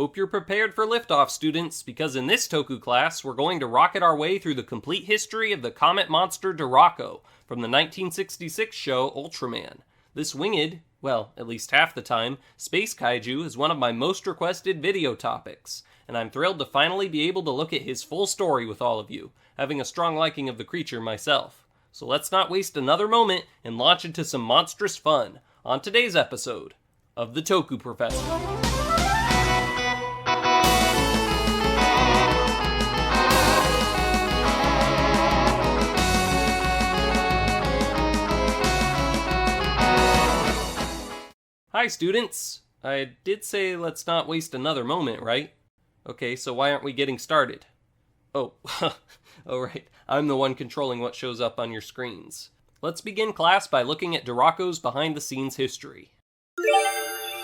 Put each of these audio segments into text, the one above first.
Hope you're prepared for liftoff, students, because in this Toku class, we're going to rocket our way through the complete history of the comet monster Dorako from the 1966 show Ultraman. This winged, well, at least half the time, space kaiju is one of my most requested video topics, and I'm thrilled to finally be able to look at his full story with all of you, having a strong liking of the creature myself. So let's not waste another moment and launch into some monstrous fun on today's episode of the Toku Professor. Hi students! I did say let's not waste another moment, right? Okay, so why aren't we getting started? Oh, right, I'm the one controlling what shows up on your screens. Let's begin class by looking at Dorako's behind-the-scenes history.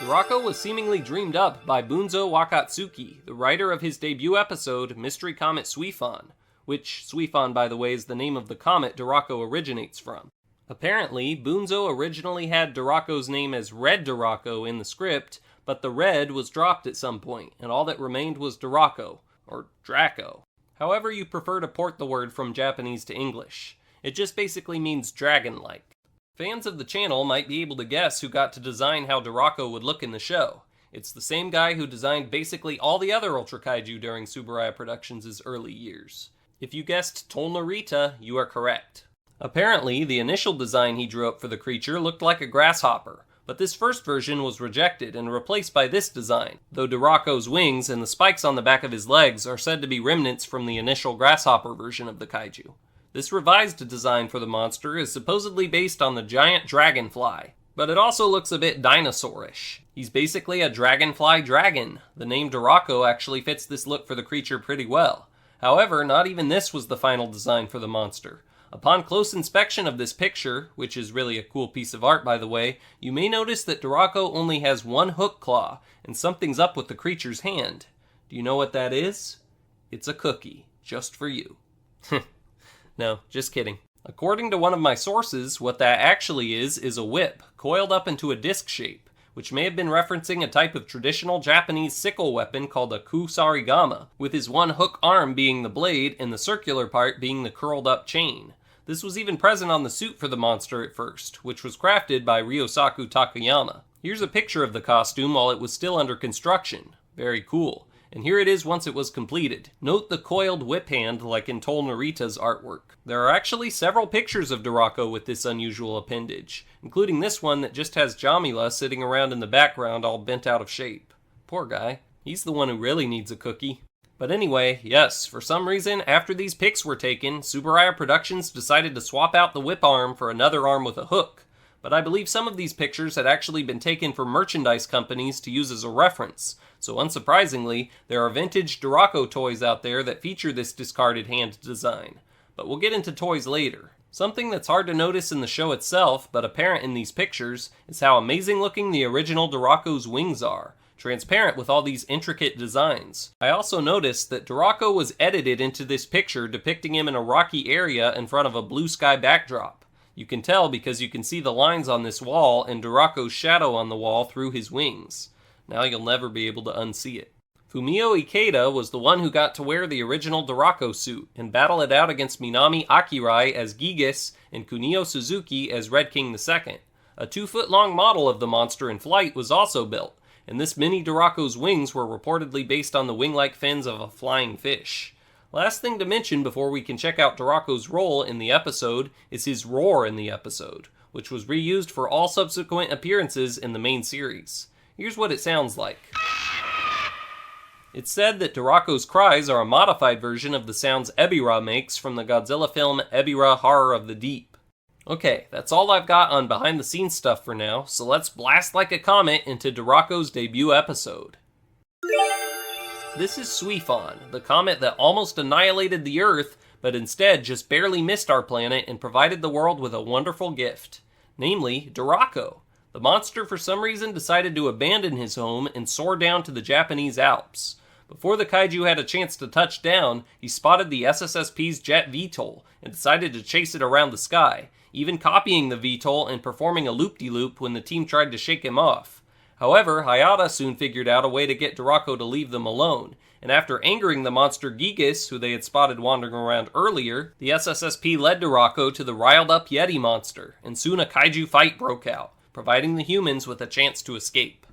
Dorako was seemingly dreamed up by Bunzo Wakatsuki, the writer of his debut episode, Mystery Comet Tsuifon, which Tsuifon, by the way, is the name of the comet Dorako originates from. Apparently, Bunzo originally had Dorako's name as Red Dorako in the script, but the red was dropped at some point, and all that remained was Dorako, or Draco. However you prefer to port the word from Japanese to English. It just basically means dragon-like. Fans of the channel might be able to guess who got to design how Dorako would look in the show. It's the same guy who designed basically all the other Ultra Kaiju during Tsuburaya Productions' early years. If you guessed Tolnarita, you are correct. Apparently, the initial design he drew up for the creature looked like a grasshopper, but this first version was rejected and replaced by this design, though Dorako's wings and the spikes on the back of his legs are said to be remnants from the initial grasshopper version of the kaiju. This revised design for the monster is supposedly based on the giant dragonfly, but it also looks a bit dinosaurish. He's basically a dragonfly dragon. The name Dorako actually fits this look for the creature pretty well. However, not even this was the final design for the monster. Upon close inspection of this picture, which is really a cool piece of art by the way, you may notice that Dorako only has one hook claw, and something's up with the creature's hand. Do you know what that is? It's a cookie, just for you. No, just kidding. According to one of my sources, what that actually is a whip, coiled up into a disc shape, which may have been referencing a type of traditional Japanese sickle weapon called a kusarigama, with his one hook arm being the blade and the circular part being the curled up chain. This was even present on the suit for the monster at first, which was crafted by Ryosaku Takayama. Here's a picture of the costume while it was still under construction. Very cool. And here it is once it was completed. Note the coiled whip hand like in Tolnarita's artwork. There are actually several pictures of Dorako with this unusual appendage, including this one that just has Jamila sitting around in the background all bent out of shape. Poor guy. He's the one who really needs a cookie. But anyway, yes, for some reason, after these pics were taken, Tsuburaya Productions decided to swap out the whip arm for another arm with a hook. But I believe some of these pictures had actually been taken for merchandise companies to use as a reference, so unsurprisingly, there are vintage Dorako toys out there that feature this discarded hand design. But we'll get into toys later. Something that's hard to notice in the show itself, but apparent in these pictures, is how amazing looking the original Dorako's wings are, transparent with all these intricate designs. I also noticed that Dorako was edited into this picture depicting him in a rocky area in front of a blue sky backdrop. You can tell because you can see the lines on this wall and Dorako's shadow on the wall through his wings. Now you'll never be able to unsee it. Fumio Ikeda was the one who got to wear the original Dorako suit and battle it out against Minami Akirai as Gigas and Kunio Suzuki as Red King II. A 2-foot-long model of the monster in flight was also built, and this mini Dorako's wings were reportedly based on the wing-like fins of a flying fish. Last thing to mention before we can check out Dorako's role in the episode is his roar in the episode, which was reused for all subsequent appearances in the main series. Here's what it sounds like. It's said that Dorako's cries are a modified version of the sounds Ebirah makes from the Godzilla film Ebirah Horror of the Deep. Okay, that's all I've got on behind-the-scenes stuff for now, so let's blast like a comet into Dorako's debut episode. This is Tsuifon, the comet that almost annihilated the Earth, but instead just barely missed our planet and provided the world with a wonderful gift. Namely, Dorako. The monster for some reason decided to abandon his home and soar down to the Japanese Alps. Before the kaiju had a chance to touch down, he spotted the SSSP's jet VTOL and decided to chase it around the sky, even copying the VTOL and performing a loop-de-loop when the team tried to shake him off. However, Hayata soon figured out a way to get Dorako to leave them alone, and after angering the monster Gigas, who they had spotted wandering around earlier, the SSSP led Dorako to the riled-up Yeti monster, and soon a kaiju fight broke out, providing the humans with a chance to escape.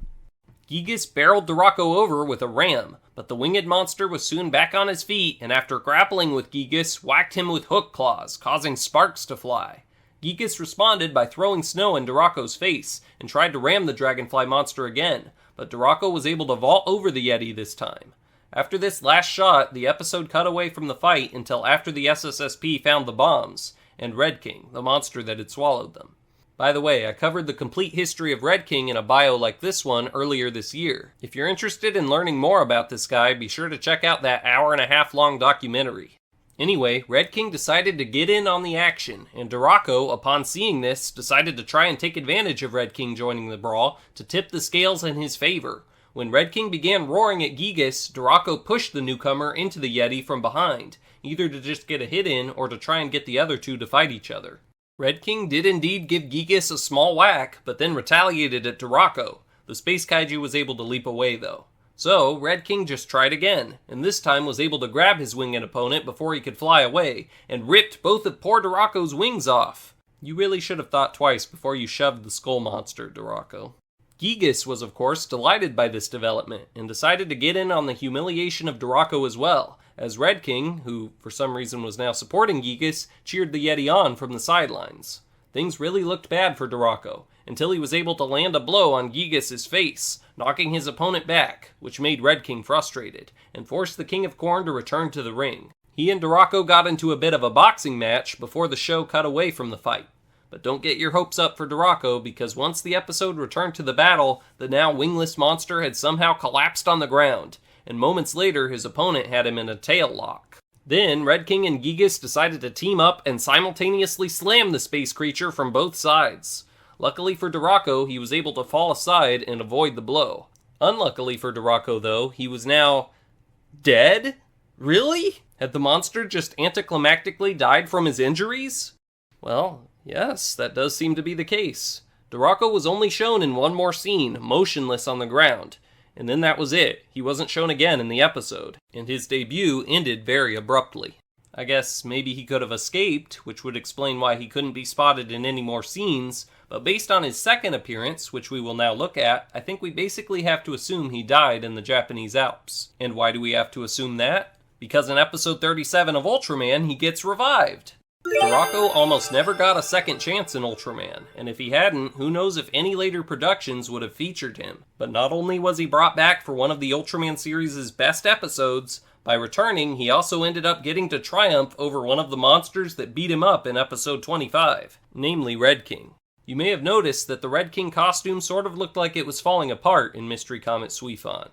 Gigas barreled Dorako over with a ram, but the winged monster was soon back on his feet, and after grappling with Gigas, whacked him with hook claws, causing sparks to fly. Gigas responded by throwing snow in Dorako's face, and tried to ram the dragonfly monster again, but Dorako was able to vault over the Yeti this time. After this last shot, the episode cut away from the fight until after the SSSP found the bombs, and Red King, the monster that had swallowed them. By the way, I covered the complete history of Red King in a bio like this one earlier this year. If you're interested in learning more about this guy, be sure to check out that hour-and-a-half long documentary. Anyway, Red King decided to get in on the action, and Dorako, upon seeing this, decided to try and take advantage of Red King joining the brawl to tip the scales in his favor. When Red King began roaring at Gigas, Dorako pushed the newcomer into the Yeti from behind, either to just get a hit in or to try and get the other two to fight each other. Red King did indeed give Gigas a small whack, but then retaliated at Dorako. The space kaiju was able to leap away though. So, Red King just tried again, and this time was able to grab his winged opponent before he could fly away, and ripped both of poor Dorako's wings off. You really should have thought twice before you shoved the skull monster, Dorako. Gigas was of course delighted by this development, and decided to get in on the humiliation of Dorako as well, as Red King, who for some reason was now supporting Gigas, cheered the Yeti on from the sidelines. Things really looked bad for Dorako, until he was able to land a blow on Gigas' face, knocking his opponent back, which made Red King frustrated, and forced the King of Corn to return to the ring. He and Dorako got into a bit of a boxing match before the show cut away from the fight. But don't get your hopes up for Dorako, because once the episode returned to the battle, the now wingless monster had somehow collapsed on the ground, and moments later his opponent had him in a tail lock. Then, Red King and Gigas decided to team up and simultaneously slam the space creature from both sides. Luckily for Dorako, he was able to fall aside and avoid the blow. Unluckily for Dorako, though, he was now dead? Really? Had the monster just anticlimactically died from his injuries? Well, yes, that does seem to be the case. Dorako was only shown in one more scene, motionless on the ground, and then that was it. He wasn't shown again in the episode, and his debut ended very abruptly. I guess maybe he could have escaped, which would explain why he couldn't be spotted in any more scenes, but based on his second appearance, which we will now look at, I think we basically have to assume he died in the Japanese Alps. And why do we have to assume that? Because in episode 37 of Ultraman, he gets revived. Dorako almost never got a second chance in Ultraman, and if he hadn't, who knows if any later productions would have featured him. But not only was he brought back for one of the Ultraman series' best episodes, by returning, he also ended up getting to triumph over one of the monsters that beat him up in episode 25, namely Red King. You may have noticed that the Red King costume sort of looked like it was falling apart in Mystery Comet Tsuifon.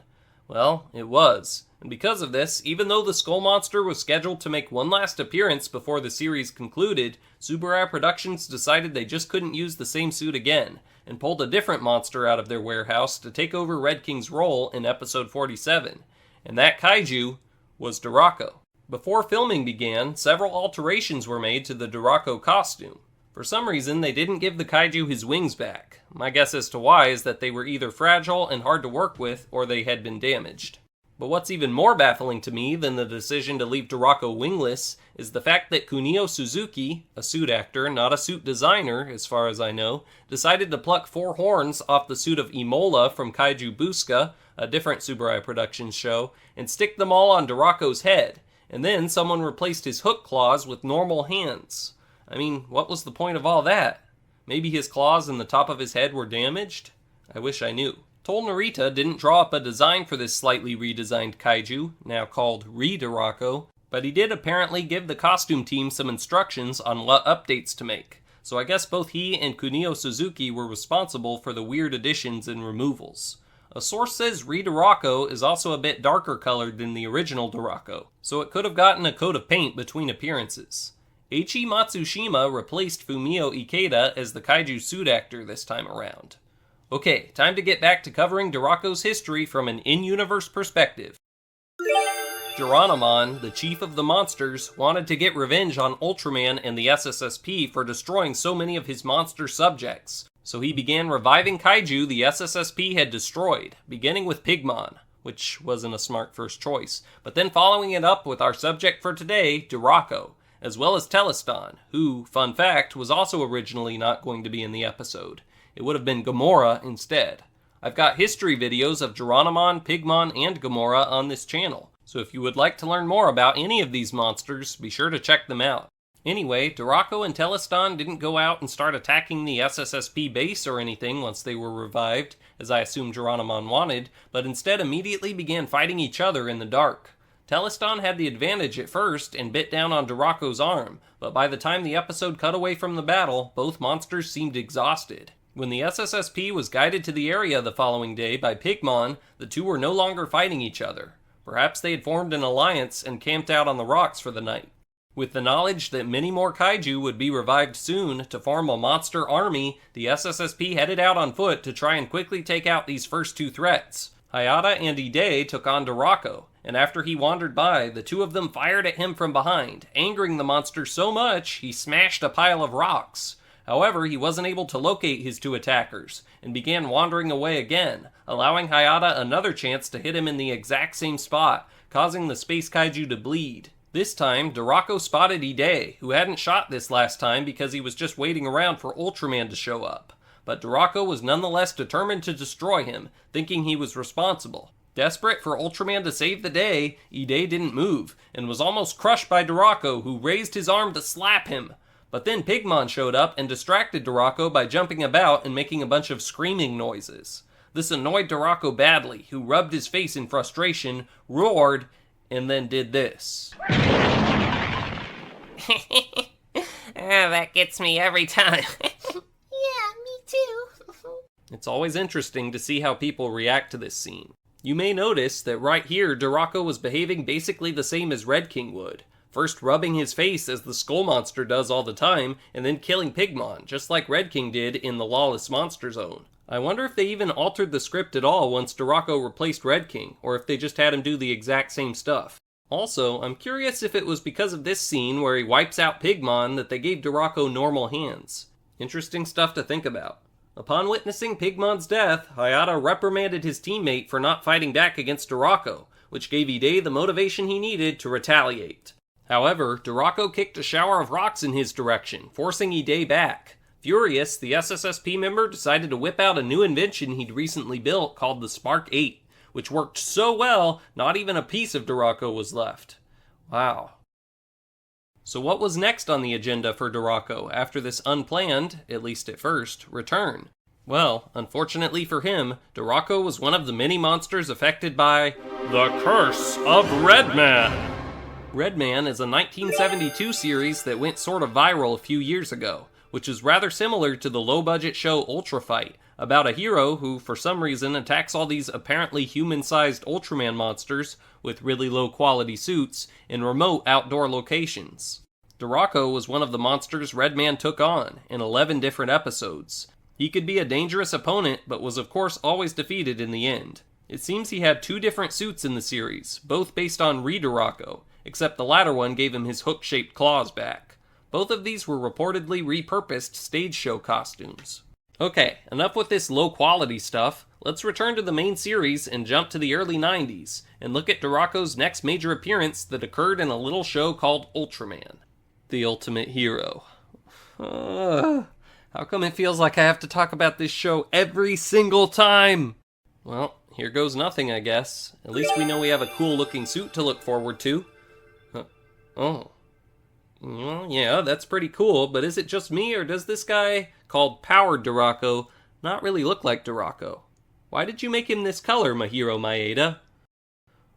Well, it was. And because of this, even though the Skull Monster was scheduled to make one last appearance before the series concluded, Subaraya Productions decided they just couldn't use the same suit again, and pulled a different monster out of their warehouse to take over Red King's role in episode 47. And that kaiju was Dorako. Before filming began, several alterations were made to the Dorako costume. For some reason, they didn't give the kaiju his wings back. My guess as to why is that they were either fragile and hard to work with, or they had been damaged. But what's even more baffling to me than the decision to leave Dorako wingless is the fact that Kunio Suzuki, a suit actor, not a suit designer as far as I know, decided to pluck 4 horns off the suit of Imola from Kaiju Busca, a different Subaraya Productions show, and stick them all on Dorako's head, and then someone replaced his hook claws with normal hands. I mean, what was the point of all that? Maybe his claws and the top of his head were damaged? I wish I knew. Toll Narita didn't draw up a design for this slightly redesigned kaiju, now called Re-Dorako, but he did apparently give the costume team some instructions on what updates to make, so I guess both he and Kunio Suzuki were responsible for the weird additions and removals. A source says Re-Dorako is also a bit darker colored than the original Dorako, so it could have gotten a coat of paint between appearances. Eiichi Matsushima replaced Fumio Ikeda as the kaiju suit actor this time around. Okay, time to get back to covering Dorako's history from an in-universe perspective. Geronimon, the chief of the monsters, wanted to get revenge on Ultraman and the SSSP for destroying so many of his monster subjects, So he began reviving Kaiju the SSSP had destroyed, beginning with Pigmon, which wasn't a smart first choice, but then following it up with our subject for today, Dorako, as well as Telestan, who, fun fact, was also originally not going to be in the episode. It would have been Gamora instead. I've got history videos of Geronimon, Pigmon, and Gamora on this channel, so if you would like to learn more about any of these monsters, be sure to check them out. Anyway, Dorako and Telestan didn't go out and start attacking the SSSP base or anything once they were revived, as I assume Geronimon wanted, but instead immediately began fighting each other in the dark. Telestan had the advantage at first and bit down on Dorako's arm, but by the time the episode cut away from the battle, both monsters seemed exhausted. When the SSSP was guided to the area the following day by Pigmon, the two were no longer fighting each other. Perhaps they had formed an alliance and camped out on the rocks for the night. With the knowledge that many more Kaiju would be revived soon to form a monster army, the SSSP headed out on foot to try and quickly take out these first two threats. Hayata and Ide took on Dorako, and after he wandered by, the two of them fired at him from behind, angering the monster so much he smashed a pile of rocks. However, he wasn't able to locate his two attackers, and began wandering away again, allowing Hayata another chance to hit him in the exact same spot, causing the Space Kaiju to bleed. This time, Dorako spotted Ide, who hadn't shot this last time because he was just waiting around for Ultraman to show up. But Dorako was nonetheless determined to destroy him, thinking he was responsible. Desperate for Ultraman to save the day, Ide didn't move, and was almost crushed by Dorako, who raised his arm to slap him. But then Pigmon showed up and distracted Dorako by jumping about and making a bunch of screaming noises. This annoyed Dorako badly, who rubbed his face in frustration, roared, and then did this. That gets me every time. Yeah, me too. It's always interesting to see how people react to this scene. You may notice that right here, Dorako was behaving basically the same as Red King would. First rubbing his face as the Skull Monster does all the time, and then killing Pigmon, just like Red King did in the Lawless Monster Zone. I wonder if they even altered the script at all once Dorako replaced Red King, or if they just had him do the exact same stuff. Also, I'm curious if it was because of this scene where he wipes out Pigmon that they gave Dorako normal hands. Interesting stuff to think about. Upon witnessing Pigmon's death, Hayata reprimanded his teammate for not fighting back against Dorako, which gave Ide the motivation he needed to retaliate. However, Dorako kicked a shower of rocks in his direction, forcing Ide back. Furious, the SSSP member decided to whip out a new invention he'd recently built called the Spark 8, which worked so well, not even a piece of Dorako was left. Wow. So what was next on the agenda for Dorako after this unplanned, at least at first, return? Well, unfortunately for him, Dorako was one of the many monsters affected by the Curse of Redman. Redman is a 1972 series that went sort of viral a few years ago, which is rather similar to the low-budget show Ultra Fight, about a hero who, for some reason, attacks all these apparently human-sized Ultraman monsters with really low-quality suits in remote outdoor locations. Dorako was one of the monsters Redman took on, in 11 different episodes. He could be a dangerous opponent, but was of course always defeated in the end. It seems he had 2 different suits in the series, both based on Dorako, except the latter one gave him his hook-shaped claws back. Both of these were reportedly repurposed stage show costumes. Okay, enough with this low-quality stuff. Let's return to the main series and jump to the early 90s, and look at Dorako's next major appearance that occurred in a little show called Ultraman, the Ultimate Hero. How come it feels like I have to talk about this show every single time? Well, here goes nothing, I guess. At least we know we have a cool-looking suit to look forward to. Oh. Well, yeah, that's pretty cool, but is it just me, or does this guy, called Powered Dorako, not really look like Dorako? Why did you make him this color, Mahiro Maeda?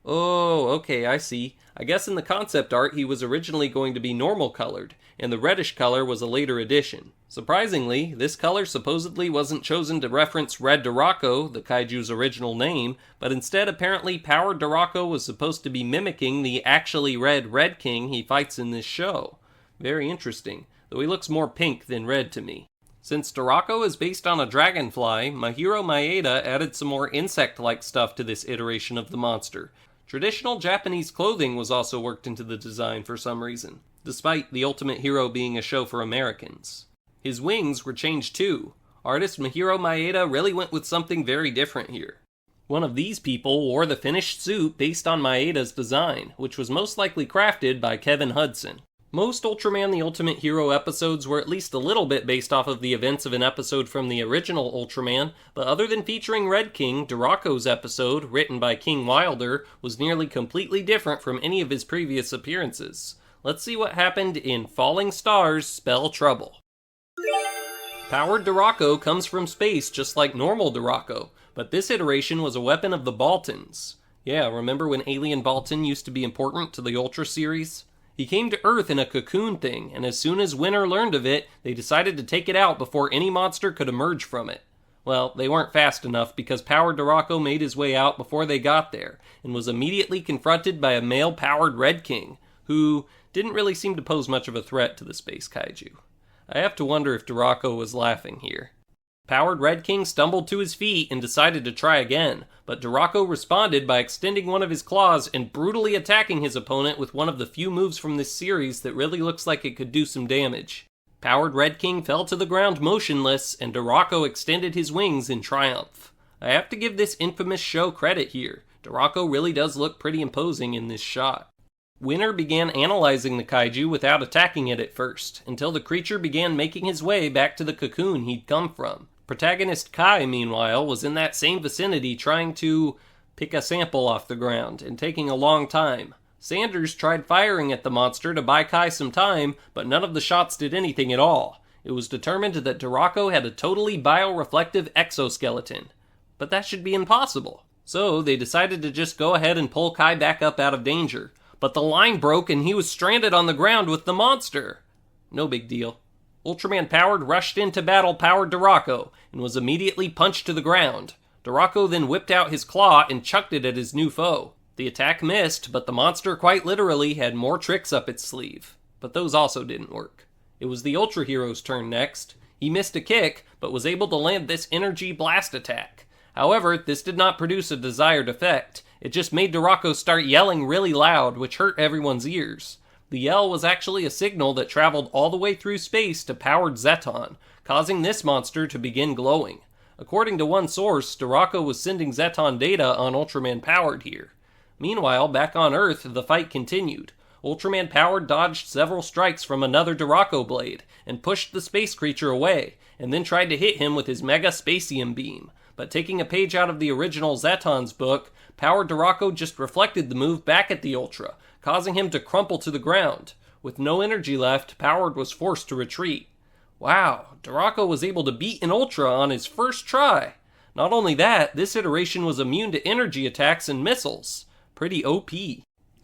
Oh, okay, I see. I guess in the concept art he was originally going to be normal colored, and the reddish color was a later addition. Surprisingly, this color supposedly wasn't chosen to reference Red Dorako, the Kaiju's original name, but instead apparently Powered Dorako was supposed to be mimicking the actually Red King he fights in this show. Very interesting, though he looks more pink than red to me. Since Dorako is based on a dragonfly, Mahiro Maeda added some more insect-like stuff to this iteration of the monster. Traditional Japanese clothing was also worked into the design for some reason, despite The Ultimate Hero being a show for Americans. His wings were changed too. Artist Mihiro Maeda really went with something very different here. One of these people wore the finished suit based on Maeda's design, which was most likely crafted by Kevin Hudson. Most Ultraman the Ultimate Hero episodes were at least a little bit based off of the events of an episode from the original Ultraman, but other than featuring Red King, Dorako's episode, written by King Wilder, was nearly completely different from any of his previous appearances. Let's see what happened in Falling Stars Spell Trouble. Powered Dorako comes from space just like normal Dorako, but this iteration was a weapon of the Baltans. Yeah, remember when Alien Baltan used to be important to the Ultra series? He came to Earth in a cocoon thing, and as soon as Winter learned of it, they decided to take it out before any monster could emerge from it. Well, they weren't fast enough because Powered Dorako made his way out before they got there, and was immediately confronted by a male-powered Red King, who didn't really seem to pose much of a threat to the space kaiju. I have to wonder if Dorako was laughing here. Powered Red King stumbled to his feet and decided to try again, but Dorako responded by extending one of his claws and brutally attacking his opponent with one of the few moves from this series that really looks like it could do some damage. Powered Red King fell to the ground motionless, and Dorako extended his wings in triumph. I have to give this infamous show credit here. Dorako really does look pretty imposing in this shot. Winter began analyzing the kaiju without attacking it at first, until the creature began making his way back to the cocoon he'd come from. Protagonist Kai, meanwhile, was in that same vicinity trying to pick a sample off the ground, and taking a long time. Sanders tried firing at the monster to buy Kai some time, but none of the shots did anything at all. It was determined that Dorako had a totally bioreflective exoskeleton. But that should be impossible. So they decided to just go ahead and pull Kai back up out of danger. But the line broke and he was stranded on the ground with the monster. No big deal. Ultraman Powered rushed in to battle Powered Dorako, and was immediately punched to the ground. Dorako then whipped out his claw and chucked it at his new foe. The attack missed, but the monster quite literally had more tricks up its sleeve. But those also didn't work. It was the Ultra Hero's turn next. He missed a kick, but was able to land this energy blast attack. However, this did not produce a desired effect. It just made Dorako start yelling really loud, which hurt everyone's ears. The yell was actually a signal that traveled all the way through space to Powered Zeton, causing this monster to begin glowing. According to one source, Dorako was sending Zeton data on Ultraman Powered here. Meanwhile, back on Earth, the fight continued. Ultraman Powered dodged several strikes from another Dorako blade, and pushed the space creature away, and then tried to hit him with his Mega Spacium Beam. But taking a page out of the original Zeton's book, Powered Dorako just reflected the move back at the Ultra, causing him to crumple to the ground. With no energy left, Powered was forced to retreat. Wow, Dorako was able to beat an Ultra on his first try. Not only that, this iteration was immune to energy attacks and missiles. Pretty OP.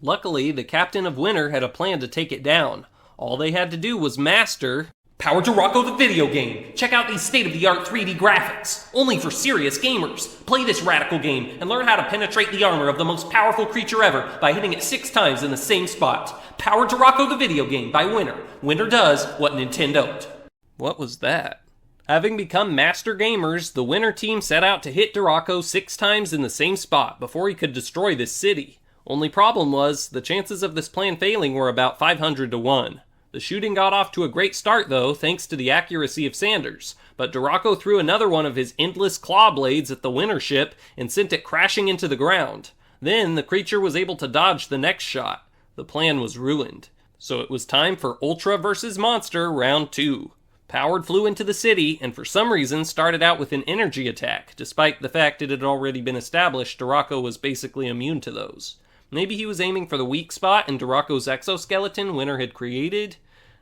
Luckily, the Captain of Winter had a plan to take it down. All they had to do was master Powered Dorako the video game. Check out these state-of-the-art 3D graphics. Only for serious gamers. Play this radical game and learn how to penetrate the armor of the most powerful creature ever by hitting it 6 times in the same spot. Powered Dorako the video game by Winter. Winter does what Nintendo don't. What was that? Having become master gamers, the Winter team set out to hit Dorako 6 times in the same spot before he could destroy this city. Only problem was, the chances of this plan failing were about 500 to 1. The shooting got off to a great start though, thanks to the accuracy of Sanders, but Dorako threw another one of his endless claw blades at the Winter ship and sent it crashing into the ground. Then the creature was able to dodge the next shot. The plan was ruined. So it was time for Ultra vs. Monster Round 2. Powered flew into the city, and for some reason started out with an energy attack, despite the fact it had already been established Dorako was basically immune to those. Maybe he was aiming for the weak spot in Dorako's exoskeleton Winter had created?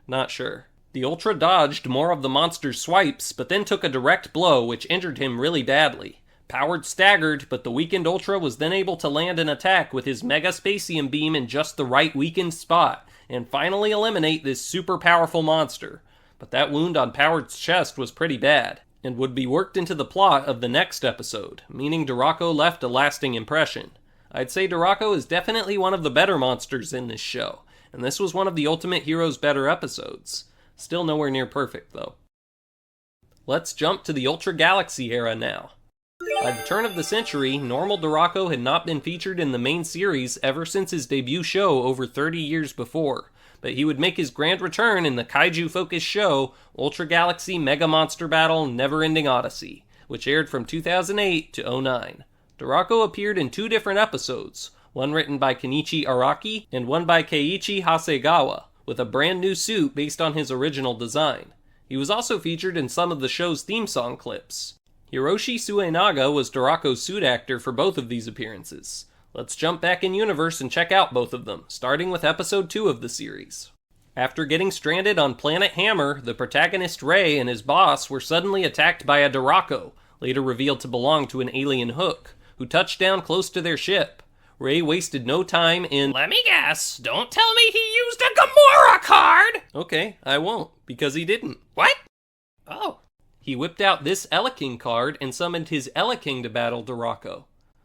Not sure. The Ultra dodged more of the monster's swipes, but then took a direct blow which injured him really badly. Powered staggered, but the weakened Ultra was then able to land an attack with his Mega Spacium Beam in just the right weakened spot, and finally eliminate this super powerful monster. But that wound on Powered's chest was pretty bad, and would be worked into the plot of the next episode, meaning Dorako left a lasting impression. I'd say Dorako is definitely one of the better monsters in this show, and this was one of the Ultimate Hero's better episodes. Still nowhere near perfect, though. Let's jump to the Ultra Galaxy era now. By the turn of the century, normal Dorako had not been featured in the main series ever since his debut show over 30 years before, but he would make his grand return in the kaiju-focused show Ultra Galaxy Mega Monster Battle Never-Ending Odyssey, which aired from 2008 to 2009. Dorako appeared in 2 different episodes, one written by Kenichi Araki and one by Keiichi Hasegawa, with a brand new suit based on his original design. He was also featured in some of the show's theme song clips. Hiroshi Suenaga was Dorako's suit actor for both of these appearances. Let's jump back in universe and check out both of them, starting with episode 2 of the series. After getting stranded on Planet Hammer, the protagonist Rei and his boss were suddenly attacked by a Dorako, later revealed to belong to an alien Hook, who touched down close to their ship. Rei wasted no time in... Let me guess, don't tell me he used a Gamora card! Okay, I won't, because he didn't. What? Oh. He whipped out this Eleking card and summoned his Eleking to battle Dorako.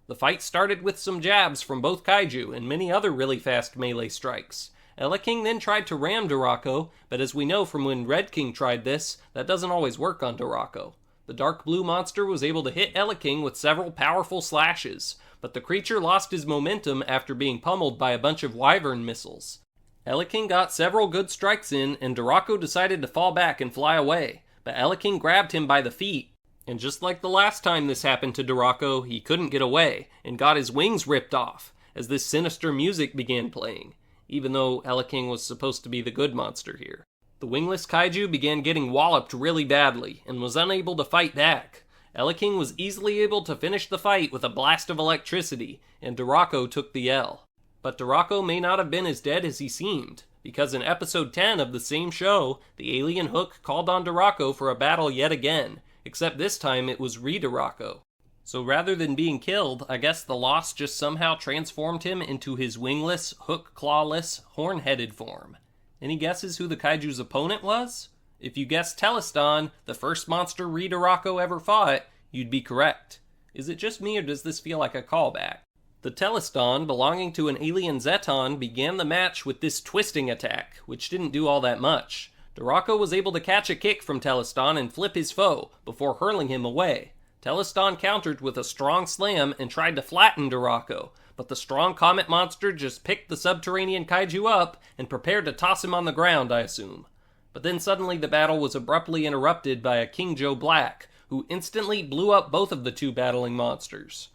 The fight started with some jabs from both kaiju and many other really fast melee strikes. Eleking then tried to ram Dorako, but as we know from when Red King tried this, that doesn't always work on Dorako. The dark blue monster was able to hit Eleking with several powerful slashes, but the creature lost his momentum after being pummeled by a bunch of wyvern missiles. Eleking got several good strikes in, and Dorako decided to fall back and fly away, but Eleking grabbed him by the feet. And just like the last time this happened to Dorako, he couldn't get away, and got his wings ripped off, as this sinister music began playing, even though Eleking was supposed to be the good monster here. The wingless kaiju began getting walloped really badly, and was unable to fight back. Eleking was easily able to finish the fight with a blast of electricity, and Dorako took the L. But Dorako may not have been as dead as he seemed, because in episode 10 of the same show, the alien Hook called on Dorako for a battle yet again, except this time it was Re-Dorako. So rather than being killed, I guess the loss just somehow transformed him into his wingless, hook-clawless, horn-headed form. Any guesses who the kaiju's opponent was? If you guessed Teleston, the first monster Re-Dorako ever fought, you'd be correct. Is it just me or does this feel like a callback? The Teleston, belonging to an alien Zeton, began the match with this twisting attack, which didn't do all that much. Dorako was able to catch a kick from Teleston and flip his foe, before hurling him away. Teleston countered with a strong slam and tried to flatten Dorako, but the strong comet monster just picked the subterranean kaiju up and prepared to toss him on the ground, I assume. But then suddenly the battle was abruptly interrupted by a King Joe Black, who instantly blew up both of the two battling monsters.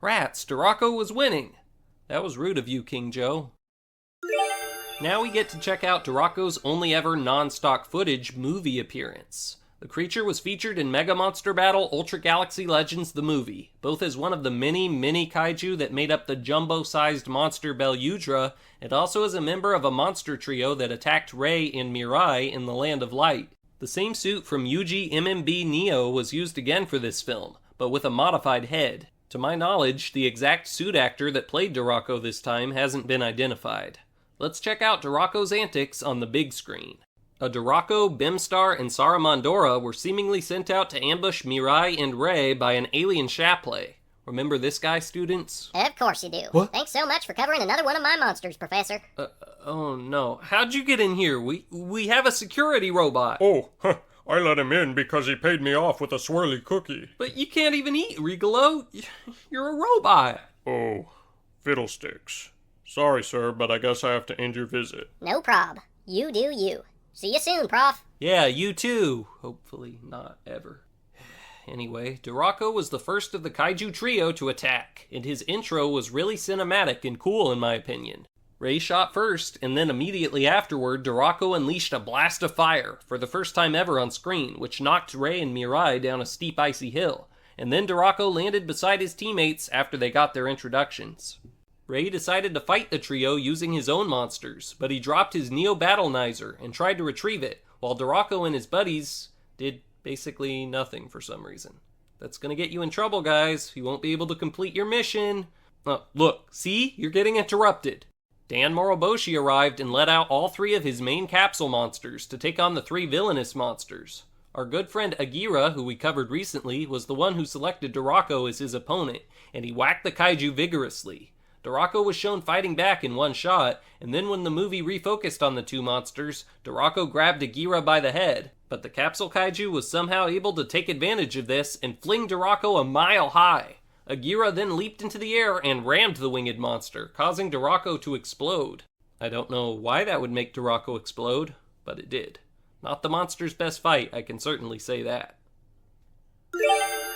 Rats, Dorako was winning! That was rude of you, King Joe. Now we get to check out Dorako's only ever non-stock footage movie appearance. The creature was featured in Mega Monster Battle Ultra Galaxy Legends the movie, both as one of the mini kaiju that made up the jumbo-sized monster Belyudra, and also as a member of a monster trio that attacked Rei and Mirai in the Land of Light. The same suit from Yuji MMB Neo was used again for this film, but with a modified head. To my knowledge, the exact suit actor that played Dorako this time hasn't been identified. Let's check out Dorako's antics on the big screen. A Dorako, Bimstar, and Saramandora were seemingly sent out to ambush Mirai and Rei by an alien Shapley. Remember this guy, students? Of course you do. What? Thanks so much for covering another one of my monsters, Professor. Oh no. How'd you get in here? We have a security robot. Oh, I let him in because he paid me off with a swirly cookie. But you can't even eat, Rigolo. You're a robot. Oh, fiddlesticks. Sorry, sir, but I guess I have to end your visit. No prob. You do you. See you soon, Prof. Yeah, you too. Hopefully not ever. Anyway, Dorako was the first of the kaiju trio to attack, and his intro was really cinematic and cool in my opinion. Rei shot first, and then immediately afterward, Dorako unleashed a blast of fire, for the first time ever on screen, which knocked Rei and Mirai down a steep icy hill, and then Dorako landed beside his teammates after they got their introductions. Rei decided to fight the trio using his own monsters, but he dropped his Neo Battlenizer and tried to retrieve it, while Dorako and his buddies did basically nothing for some reason. That's gonna get you in trouble, guys. You won't be able to complete your mission. Oh, look, see? You're getting interrupted. Dan Moroboshi arrived and led out all 3 of his main capsule monsters to take on the 3 villainous monsters. Our good friend Agira, who we covered recently, was the one who selected Dorako as his opponent, and he whacked the kaiju vigorously. Dorako was shown fighting back in one shot, and then when the movie refocused on the 2 monsters, Dorako grabbed Agira by the head, but the capsule kaiju was somehow able to take advantage of this and fling Dorako a mile high. Agira then leaped into the air and rammed the winged monster, causing Dorako to explode. I don't know why that would make Dorako explode, but it did. Not the monster's best fight, I can certainly say that.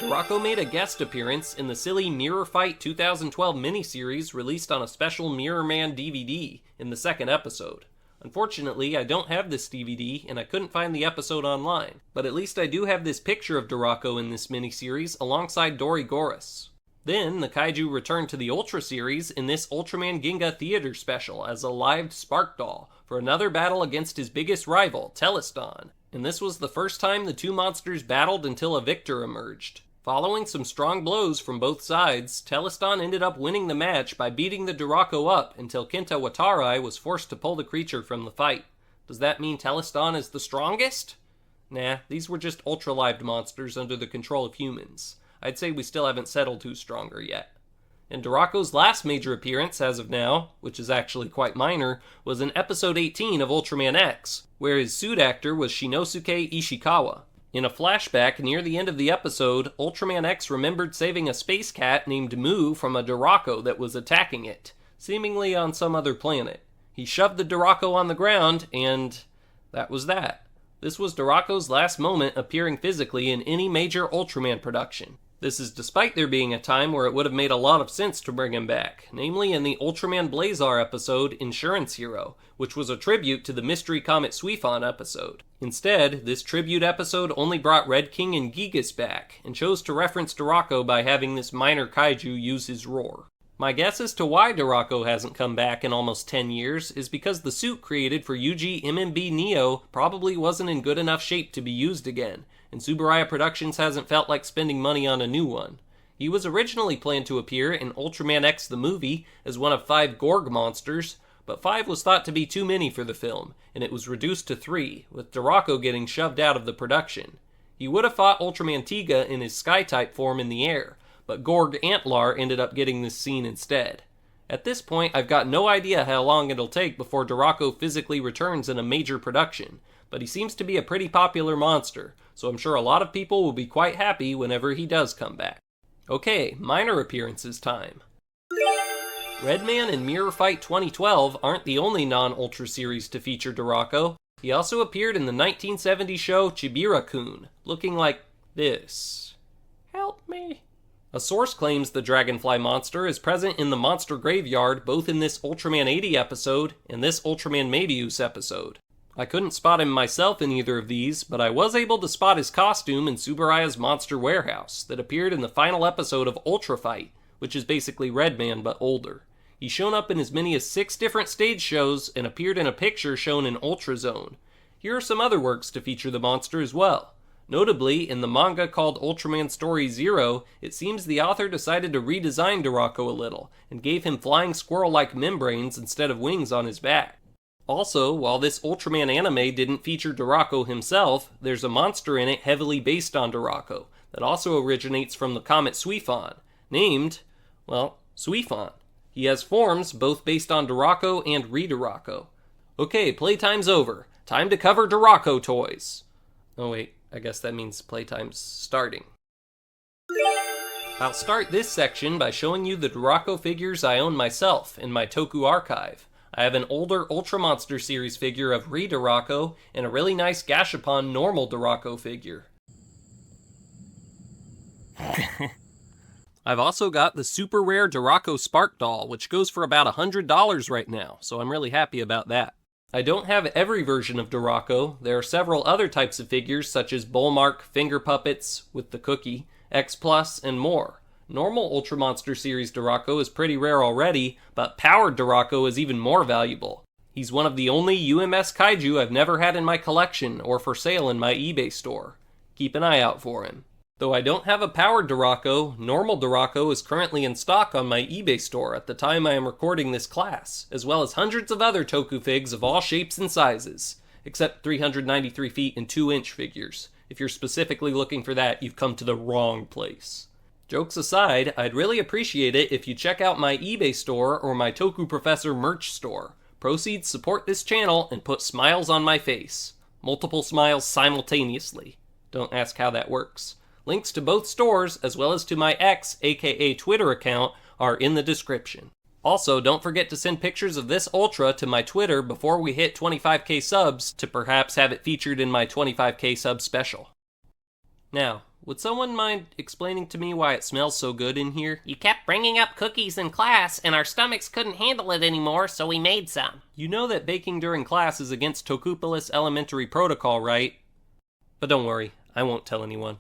Dorako made a guest appearance in the silly Mirror Fight 2012 miniseries released on a special Mirror Man DVD in the second episode. Unfortunately, I don't have this DVD, and I couldn't find the episode online, but at least I do have this picture of Dorako in this miniseries alongside Baraguirus. Then, the Kaiju returned to the Ultra series in this Ultraman Ginga theater special as a live Spark Doll for another battle against his biggest rival, Teleston. And this was the first time the two monsters battled until a victor emerged. Following some strong blows from both sides, Teleston ended up winning the match by beating the Dorako up until Kenta Watarai was forced to pull the creature from the fight. Does that mean Teleston is the strongest? Nah, these were just ultra-lived monsters under the control of humans. I'd say we still haven't settled who's stronger yet. And Dorako's last major appearance, as of now, which is actually quite minor, was in episode 18 of Ultraman X, where his suit actor was Shinosuke Ishikawa. In a flashback near the end of the episode, Ultraman X remembered saving a space cat named Mu from a Dorako that was attacking it, seemingly on some other planet. He shoved the Dorako on the ground, and that was that. This was Dorako's last moment appearing physically in any major Ultraman production. This is despite there being a time where it would have made a lot of sense to bring him back, namely in the Ultraman Blazar episode Insurance Hero, which was a tribute to the Mystery Comet Tsuifon episode. Instead, this tribute episode only brought Red King and Gigas back, and chose to reference Dorako by having this minor kaiju use his roar. My guess as to why Dorako hasn't come back in almost 10 years is because the suit created for Yuji MMB Neo probably wasn't in good enough shape to be used again, and Tsuburaya Productions hasn't felt like spending money on a new one. He was originally planned to appear in Ultraman X the movie as one of 5 Gorg monsters, but 5 was thought to be too many for the film, and it was reduced to 3, with Dorako getting shoved out of the production. He would have fought Ultraman Tiga in his Sky-type form in the air, but Gorg Antlar ended up getting this scene instead. At this point, I've got no idea how long it'll take before Dorako physically returns in a major production, but he seems to be a pretty popular monster, so I'm sure a lot of people will be quite happy whenever he does come back. Okay, minor appearances time. Redman and Mirror Fight 2012 aren't the only non-Ultra series to feature Dorako. He also appeared in the 1970 show Chibira-kun, looking like this. Help me. A source claims the Dragonfly monster is present in the Monster Graveyard both in this Ultraman 80 episode and this Ultraman Mebius episode. I couldn't spot him myself in either of these, but I was able to spot his costume in Tsuburaya's Monster Warehouse that appeared in the final episode of Ultra Fight, which is basically Redman but older. He's shown up in as many as 6 different stage shows and appeared in a picture shown in Ultra Zone. Here are some other works to feature the monster as well. Notably, in the manga called Ultraman Story 0, it seems the author decided to redesign Dorako a little, and gave him flying squirrel-like membranes instead of wings on his back. Also, while this Ultraman anime didn't feature Dorako himself, there's a monster in it heavily based on Dorako, that also originates from the Comet Tsuifon, named, well, Tsuifon. He has forms both based on Dorako and Re-Dorako. Okay, playtime's over. Time to cover Dorako toys. Oh wait. I guess that means playtime's starting. I'll start this section by showing you the Dorako figures I own myself in my Toku archive. I have an older Ultra Monster series figure of Re-Dorako and a really nice Gashapon normal Dorako figure. I've also got the super rare Dorako Spark Doll, which goes for about $100 right now, so I'm really happy about that. I don't have every version of Dorako. There are several other types of figures such as Bullmark, Finger Puppets with the cookie, X Plus, and more. Normal Ultra Monster series Dorako is pretty rare already, but Powered Dorako is even more valuable. He's one of the only UMS Kaiju I've never had in my collection or for sale in my eBay store. Keep an eye out for him. Though I don't have a Powered Dorako, Normal Dorako is currently in stock on my eBay store at the time I am recording this class, as well as hundreds of other Toku figs of all shapes and sizes, except 393 feet and 2-inch figures. If you're specifically looking for that, you've come to the wrong place. Jokes aside, I'd really appreciate it if you check out my eBay store or my Toku Professor merch store. Proceeds support this channel and put smiles on my face. Multiple smiles simultaneously. Don't ask how that works. Links to both stores, as well as to my X, aka Twitter account, are in the description. Also, don't forget to send pictures of this Ultra to my Twitter before we hit 25k subs to perhaps have it featured in my 25k sub special. Now, would someone mind explaining to me why it smells so good in here? You kept bringing up cookies in class, and our stomachs couldn't handle it anymore, so we made some. You know that baking during class is against Tokupolis Elementary Protocol, right? But don't worry, I won't tell anyone.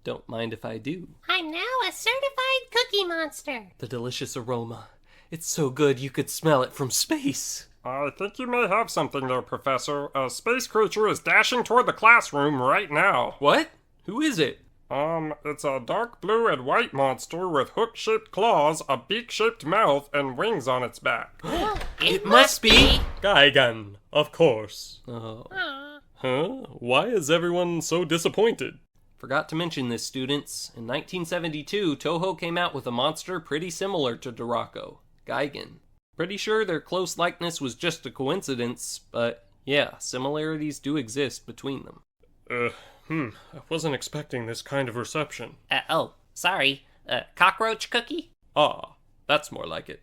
Don't mind if I do. I'm now a certified cookie monster. The delicious aroma. It's so good you could smell it from space. I think you may have something there, Professor. A space creature is dashing toward the classroom right now. What? Who is it? It's a dark blue and white monster with hook-shaped claws, a beak-shaped mouth, and wings on its back. It must be Gaigan, of course. Oh. Huh? Why is everyone so disappointed? Forgot to mention this, students. In 1972, Toho came out with a monster pretty similar to Dorako, Gigan. Pretty sure their close likeness was just a coincidence, but yeah, similarities do exist between them. I wasn't expecting this kind of reception. sorry. Cockroach cookie? Ah, that's more like it.